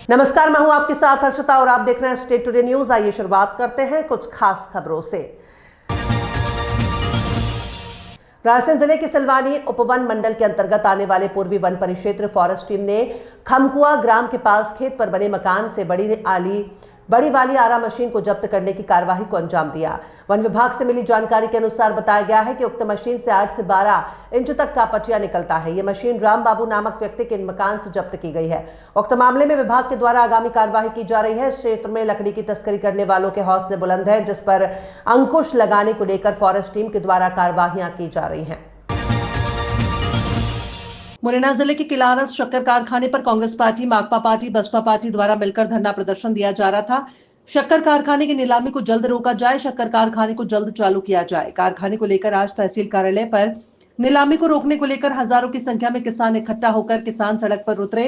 नमस्कार, मैं हूं आपके साथ हर्षिता और आप देख रहे हैं स्टेट टुडे न्यूज। आइए शुरुआत करते हैं कुछ खास खबरों से। रायसेन जिले के सिलवानी उपवन मंडल के अंतर्गत आने वाले पूर्वी वन परिक्षेत्र फॉरेस्ट टीम ने खमकुआ ग्राम के पास खेत पर बने मकान से बड़ी वाली आरा मशीन को जब्त करने की कार्यवाही को अंजाम दिया। वन विभाग से मिली जानकारी के अनुसार बताया गया है कि उक्त मशीन से 8 से 12 इंच तक का पटिया निकलता है। ये मशीन राम बाबू नामक व्यक्ति के मकान से जब्त की गई है। उक्त मामले में विभाग के द्वारा आगामी कार्यवाही की जा रही है। इस क्षेत्र में लकड़ी की तस्करी करने वालों के हौसले बुलंद हैं, जिस पर अंकुश लगाने को लेकर फॉरेस्ट टीम के द्वारा कार्यवाहियां की जा रही हैं। मुरैना जिले के किलारस शक्कर कारखाने पर कांग्रेस पार्टी, माकपा पार्टी, बसपा पार्टी द्वारा मिलकर धरना प्रदर्शन दिया जा रहा था। शक्कर कारखाने की नीलामी को जल्द रोका जाए, शक्कर कारखाने को जल्द चालू किया जाए। कारखाने को लेकर आज तहसील कार्यालय पर नीलामी को रोकने को लेकर हजारों की संख्या में किसान इकट्ठा होकर किसान सड़क पर उतरे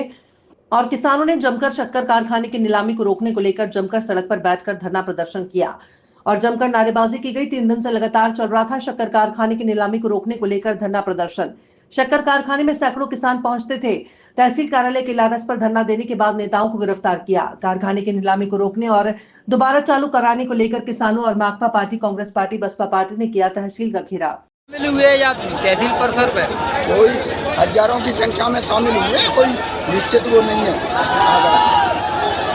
और किसानों ने जमकर शक्कर कारखाने की नीलामी को रोकने को लेकर जमकर सड़क पर बैठकर धरना प्रदर्शन किया और जमकर नारेबाजी की गई। 3 दिन से लगातार चल रहा था शक्कर कारखाने की नीलामी को रोकने को लेकर धरना प्रदर्शन। शक्कर कारखाने में सैकड़ों किसान पहुंचते थे। तहसील कार्यालय किलारस पर धरना देने के बाद नेताओं को गिरफ्तार किया। कारखाने की नीलामी को रोकने और दोबारा चालू कराने को लेकर किसानों और Makpa party, Congress party, Basapa party ने किया तहसील का घेराव। शामिल हुए या तहसील परिसर पे कोई हजारों की संख्या में शामिल हुए, कोई निश्चित वो नहीं है।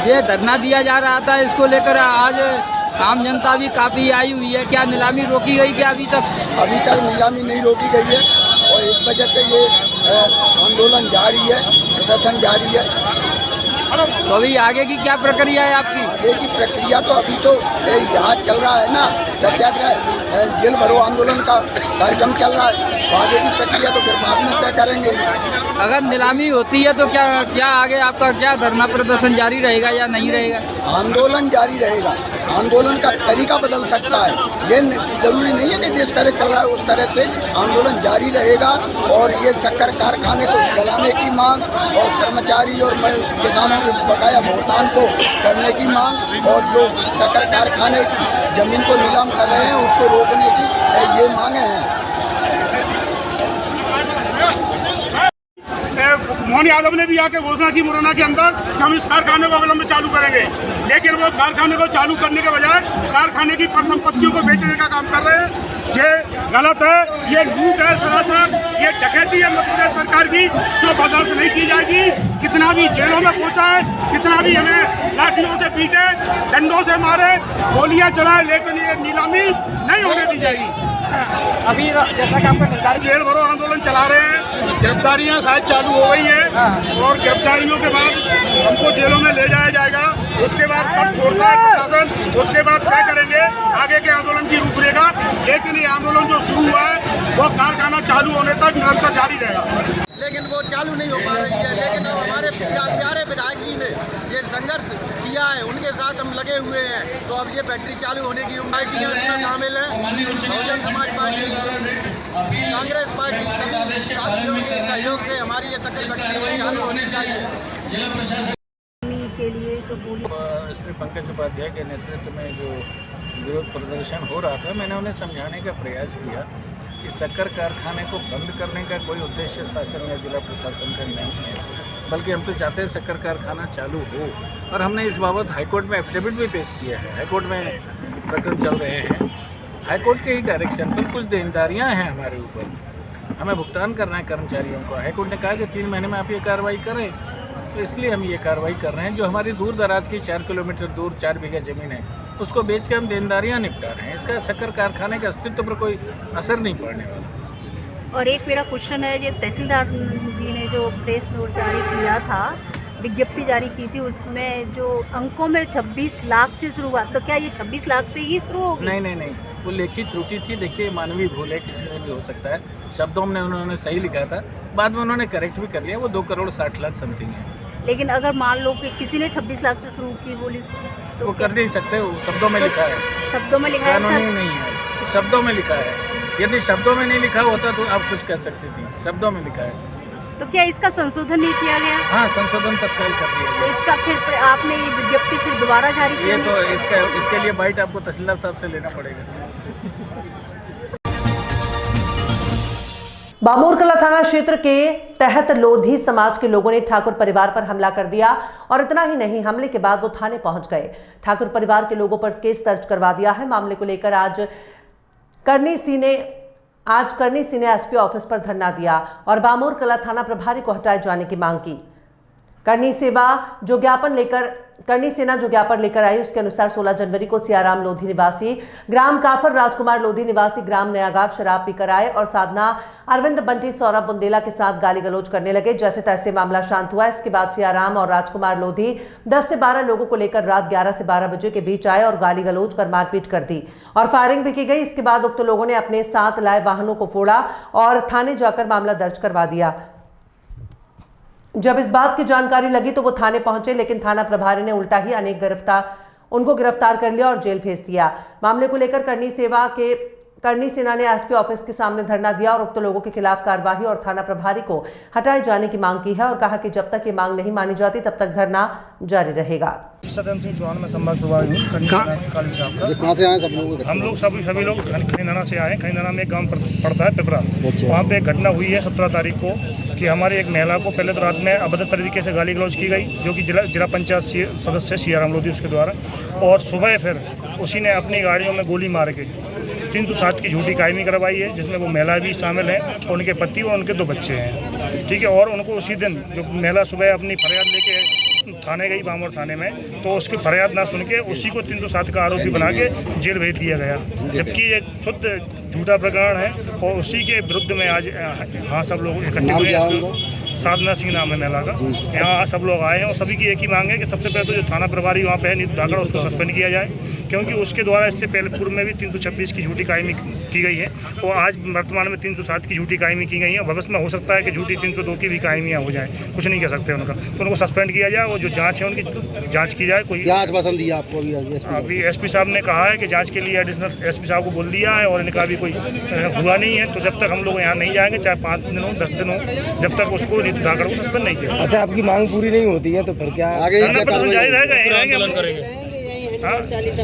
ये धरना दिया जा रहा था, इसको लेकर आज आम जनता भी काफी आई हुई है। क्या नीलामी रोकी गई क्या अभी तक? अभी तक नीलामी नहीं रोकी गई है और इस वजह से ये आंदोलन जारी है, प्रदर्शन जारी है। तो अभी आगे की क्या प्रक्रिया है आपकी? आगे की प्रक्रिया तो अभी तो यहाँ चल रहा है ना, सत्याग्रह जेल भरो आंदोलन का कार्यक्रम चल रहा है। तो आगे की प्रक्रिया तो फिर बाद में तय करेंगे। अगर नीलामी होती है तो क्या आगे आपका क्या धरना प्रदर्शन जारी रहेगा या नहीं रहेगा? आंदोलन जारी रहेगा। आंदोलन का तरीका बदल सकता है, ये जरूरी नहीं है कि जिस तरह चल रहा है उस तरह से आंदोलन जारी रहेगा। और ये शक्कर कारखाने को चलाने की मांग और कर्मचारी और किसानों के बकाया भुगतान को करने की मांग और जो शक्कर कारखाने की जमीन को नीलाम कर रहे हैं उसको रोकने की ये मांगे हैं। मोहन यादव ने भी आके घोषणा की मुरैना के अंदर कि हम इस कारखाने को अविलंब चालू करेंगे, लेकिन वो कारखाने को चालू करने के बजाय कारखाने की परिसंपत्तियों को बेचने का काम कर रहे हैं। ये गलत है, ये लूट है सरासर, ये डकैती है मध्य प्रदेश सरकार की जो बर्दाश्त नहीं की जाएगी। कितना भी जेलों में पहुंचा है, कितना भी हमें लाठियों से पीटे, डंडों से मारे, गोलियां चलाए, लेकिन ये नीलामी नहीं होने दी जाएगी। अभी जैसा कि आपका निर्धारित जेल भरो आंदोलन चला रहे हैं, गिरफ्तारियां शायद चालू हो गई हैं और गिरफ्तारियों के बाद हमको जेलों में ले जाया जाएगा। उसके बाद कब छोड़ता है प्रशासन, उसके बाद तय करेंगे आगे के आंदोलन की रूपरेखा। लेकिन ये आंदोलन जो शुरू हुआ है वो कारखाना चालू होने तक निरंतर जारी रहेगा। लेकिन वो चालू नहीं हो पा रही है। लेकिन हमारे प्यारे विधायक जी ने ये संघर्ष किया है, उनके साथ हम लगे हुए हैं। तो अब ये फैक्ट्री चालू होने की पार्टियाँ इसमें शामिल है। बहुजन समाज पार्टी, कांग्रेस पार्टी, सभी साथियों के सहयोग से हमारी ये शक्कर फैक्ट्री चालू होनी चाहिए। श्री पंकज उपाध्याय के नेतृत्व में जो विरोध प्रदर्शन हो रहा था, मैंने उन्हें समझाने का प्रयास किया कि शक्कर कारखाने को बंद करने का कोई उद्देश्य शासन या जिला प्रशासन का नहीं है, बल्कि हम तो चाहते हैं शक्कर कारखाना चालू हो। और हमने इस बाबत हाईकोर्ट में एफिडेविट भी पेश किया है। हाईकोर्ट में प्रकरण चल रहे हैं। हाईकोर्ट के ही डायरेक्शन पर कुछ देनदारियाँ हैं हमारे ऊपर, हमें भुगतान करना है कर्मचारियों को। हाईकोर्ट ने कहा कि 3 महीने में आप ये कार्रवाई करें, तो इसलिए हम ये कार्रवाई कर रहे हैं। जो हमारी दूर दराज की 4 किलोमीटर दूर 4 बीघा ज़मीन है, उसको बेच के हम देनदारियाँ निपटा रहे हैं। इसका शक्कर कारखाने के अस्तित्व पर कोई असर नहीं पड़ने वाला। और एक मेरा क्वेश्चन है, ये तहसीलदार जी ने जो प्रेस नोट जारी किया था, विज्ञप्ति जारी की थी, उसमें जो अंकों में 26 लाख से शुरू हुआ, तो क्या ये 26 लाख से ही शुरू होगी? नहीं, वो लेखी त्रुटि थी। देखिए, मानवीय भूल है, किसी से भी हो सकता है। शब्दों में उन्होंने सही लिखा था, बाद में उन्होंने करेक्ट भी कर लिया। वो 2 करोड़ 60 लाख समथिंग है। लेकिन अगर मान लो कि किसी ने 26 लाख से शुरू की बोली तो वो कर नहीं सकते। वो शब्दों में लिखा है, शब्दों में लिखा है, कानूनी नहीं है, शब्दों में लिखा है। यदि शब्दों में नहीं लिखा होता तो आप कुछ कह सकती थी, शब्दों में लिखा है। तो क्या इसका संशोधन नहीं किया गया? हाँ, संशोधन तत्काल कर दिया तो गया। इसका फिर आपने ये विज्ञप्ति फिर दोबारा जारी की? ये तो इसके लिए बाइट आपको तहसीलदार साहब से लेना पड़ेगा। बामूरकला थाना क्षेत्र के तहत लोधी समाज के लोगों ने ठाकुर परिवार पर हमला कर दिया और इतना ही नहीं, हमले के बाद वो थाने पहुंच गए। ठाकुर परिवार के लोगों पर केस दर्ज करवा दिया है। मामले को लेकर आज करनी सिंह ने एसपी ऑफिस पर धरना दिया और बामूरकला थाना प्रभारी को हटाए जाने की मांग की। करनी सेना जो ज्ञापन लेकर आई, उसके अनुसार 16 जनवरी को सियाराम लोधी निवासी ग्राम काफर, राजकुमार लोधी निवासी ग्राम नया गांव शराब पीकर आए और साधना, अरविंद, बंटी, सौरभ बुंदेला के साथ गाली गलौज करने लगे। जैसे तैसे मामला शांत हुआ। इसके बाद सियाराम और राजकुमार लोधी 10 से 12 लोगों को लेकर रात 11 से 12 बजे के बीच आए और गाली गलौज कर मारपीट कर दी और फायरिंग भी की गई। इसके बाद उक्त लोगों ने अपने साथ लाए वाहनों को फोड़ा और थाने जाकर मामला दर्ज करवा दिया। जब इस बात की जानकारी लगी तो वो थाने पहुंचे, लेकिन थाना प्रभारी ने उल्टा ही उनको गिरफ्तार कर लिया और जेल भेज दिया। मामले को लेकर करनी सेना ने एसपी ऑफिस के सामने धरना दिया और उक्त लोगों के खिलाफ कार्यवाही और थाना प्रभारी को हटाए जाने की मांग की है और कहा कि जब तक ये मांग नहीं मानी जाती तब तक धरना जारी रहेगा। सत्यम सिंह चौहान में संभाग प्रभारी हूँ। कहाँ से आए सब लोग? हम लोग सभी लोग खैंदाना से आए। खैंदाना में एक गाँव पड़ता है पिपरा, वहाँ पे एक घटना हुई है 17 तारीख को कि हमारी एक महिला को पहले तो रात में अभद्र तरीके से गाली गलौज की गई, जो कि जिला पंचायत सदस्य सियाराम लोधी उसके द्वारा, और सुबह फिर उसी ने अपनी गाड़ियों में गोली मार के 307 की झूठी कायमी करवाई है, जिसमें वो महिला भी शामिल है और उनके पति और उनके 2 बच्चे हैं। ठीक है। और उनको उसी दिन जो महिला सुबह अपनी फरियाद लेके थाने गई, बामूर थाने में, तो उसकी फरियाद ना सुन के उसी को 307 का आरोपी बना के जेल भेज दिया गया, जबकि एक शुद्ध झूठा प्रकरण है। और उसी के विरुद्ध में आज हाँ सब लोग इकट्ठे हुए। साधना सिंह नाम है महिला का। यहाँ सब लोग आए हैं और सभी की एक ही मांग है कि सबसे पहले तो जो थाना प्रभारी वहाँ पे है नीतू धाकड़, उसको सस्पेंड किया जाए, क्योंकि उसके द्वारा इससे पहले पूर्व में भी 326 की झूठी कायमी की गई है और आज वर्तमान में 307 की झूठी कायमी की गई है। भविष्य में हो सकता है कि झूठी 302 की भी कायमियाँ हो जाएँ, कुछ नहीं कह सकते उनका, तो उनको सस्पेंड किया जाए और जो जाँच है उनकी जाँच की जाए। कोई जाँच पसंद दिया आपको? अभी एसपी साहब ने कहा है कि जाँच के लिए एडिशनल एसपी साहब को बोल दिया है और इनका भी कोई हुआ नहीं है, तो जब तक हम लोग यहाँ नहीं जाएंगे, चाहे 5 दिन हो 10 दिन हो, जब तक उसको नीतू धाकड़ को सस्पेंड नहीं किया। अच्छा, आपकी मांग पूरी नहीं होती है तो फिर क्या आगे जारी रहेगा?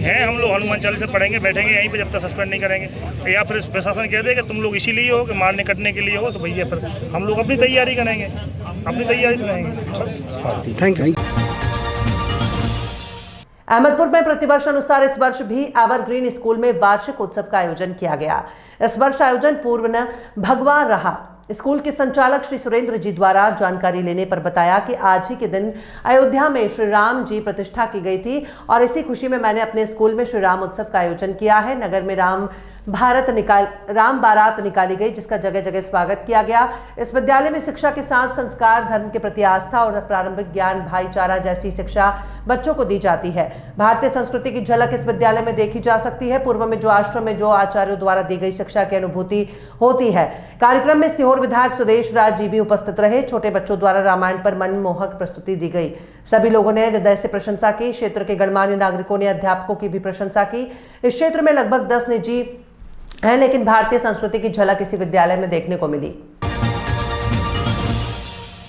हैं हम लोग हनुमान चालीसा पढ़ेंगे, बैठेंगे यहीं पे जब तक सस्पेंड नहीं करेंगे, या फिर प्रशासन कह दे कि तुम लोग इसीलिए हो कि मारने कटने के लिए हो, तो भैया फिर हम लोग अपनी तैयारी करेंगे, अपनी तैयारी से रहेंगे बस। Thank you. अहमदपुर में प्रतिवर्ष अनुसार इस वर्ष भी एवरग्रीन स्कूल में वार्षिक उत्सव का आयोजन किया गया। इस वर्ष आयोजन पूर्ण भगवा रहा। स्कूल के संचालक श्री सुरेंद्र जी द्वारा जानकारी लेने पर बताया कि आज ही के दिन अयोध्या में श्री राम जी प्रतिष्ठा की गई थी और इसी खुशी में मैंने अपने स्कूल में श्री राम उत्सव का आयोजन किया है। नगर में राम बारात निकाली गई, जिसका जगह जगह स्वागत किया गया। इस विद्यालय में शिक्षा के साथ संस्कार, धर्म के प्रति आस्था और प्रारंभिक ज्ञान, भाईचारा जैसी शिक्षा बच्चों को दी जाती है। भारतीय संस्कृति की झलक इस विद्यालय में देखी जा सकती है। पूर्व में जो आश्रम में जो आचार्यों द्वारा दी गई शिक्षा की अनुभूति होती है। कार्यक्रम में सीहोर विधायक सुदेश राज जी भी उपस्थित रहे। छोटे बच्चों द्वारा रामायण पर मनमोहक प्रस्तुति दी गई। सभी लोगों ने हृदय से प्रशंसा की। क्षेत्र के गणमान्य नागरिकों ने अध्यापकों की भी प्रशंसा की। इस क्षेत्र में लगभग 10 निजी है, लेकिन भारतीय संस्कृति की झलक इसी विद्यालय में देखने को मिली।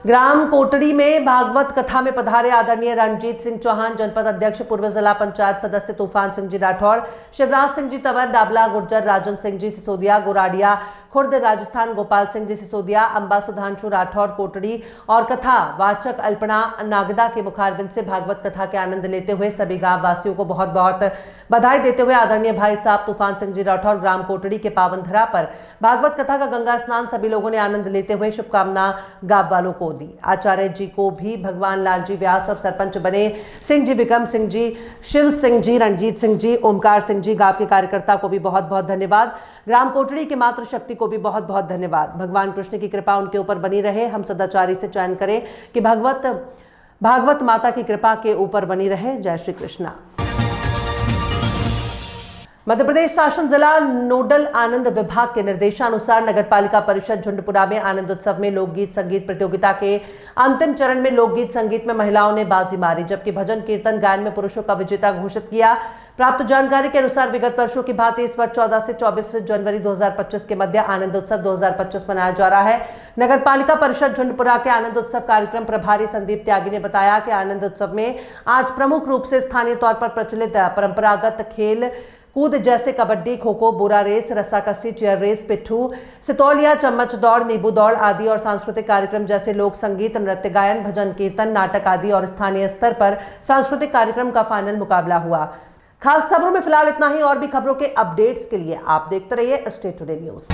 ग्राम कोटड़ी में भागवत कथा में पधारे आदरणीय रणजीत सिंह चौहान, जनपद अध्यक्ष, पूर्व जिला पंचायत सदस्य तूफान सिंह जी राठौड़, शिवराज सिंह जी तंवर, डाबला गुर्जर, राजन सिंह जी सिसोदिया, गोराडिया खुर्द राजस्थान, गोपाल सिंह जी सिसोदिया, अंबा सुधांशु राठौड़ कोटड़ी और कथा वाचक अल्पना नागदा के मुखारविंद से भागवत कथा के आनंद लेते हुए सभी गांव वासियों को बहुत बहुत बधाई देते हुए आदरणीय भाई साहब तूफान सिंह जी राठौड़ ग्राम कोटड़ी के पावन धरा पर भागवत कथा का गंगा स्नान सभी लोगों ने आनंद लेते हुए शुभकामना गांव वालों को दी। आचार्य जी को भी भगवान लाल जी व्यास और सरपंच बने सिंह जी, विक्रम सिंह जी, शिव सिंह जी, रणजीत सिंह जी, ओमकार सिंह जी, गांव के कार्यकर्ता को भी बहुत बहुत धन्यवाद। ग्राम कोटड़ी के मातृ शक्ति को भी बहुत बहुत धन्यवाद। भगवान कृष्ण की कृपा उनके ऊपर बनी रहे। हम सदाचारी से चयन करें कि भागवत माता की कृपा के ऊपर बनी रहे। जय श्री कृष्णा। मध्य प्रदेश शासन जिला नोडल आनंद विभाग के निर्देशानुसार नगर पालिका परिषद झुंडपुरा में आनंद उत्सव में लोकगीत संगीत प्रतियोगिता के अंतिम चरण में लोकगीत संगीत में महिलाओं ने बाजी मारी, जबकि भजन कीर्तन गायन में पुरुषों का विजेता घोषित किया। प्राप्त जानकारी के अनुसार विगत वर्षों की भांति इस वर्ष 14 से 24 जनवरी 2025 के मध्य आनंद उत्सव 2025 मनाया जा रहा है। नगर पालिका परिषद झुंडपुरा के आनंद उत्सव कार्यक्रम प्रभारी संदीप त्यागी ने बताया कि आनंद उत्सव में आज प्रमुख रूप से स्थानीय तौर पर प्रचलित परंपरागत खेल कूद जैसे कबड्डी, खो खो, बोरा रेस, रस्साकसी, चेयर रेस, पिट्ठू, सितौलिया, चम्मच दौड़, नींबू दौड़ आदि और सांस्कृतिक कार्यक्रम जैसे लोक संगीत, नृत्य गायन, भजन कीर्तन, नाटक आदि और स्थानीय स्तर पर सांस्कृतिक कार्यक्रम का फाइनल मुकाबला हुआ। खास खबरों में फिलहाल इतना ही। और भी खबरों के अपडेट्स के लिए आप देखते रहिए स्टे टुडे न्यूज।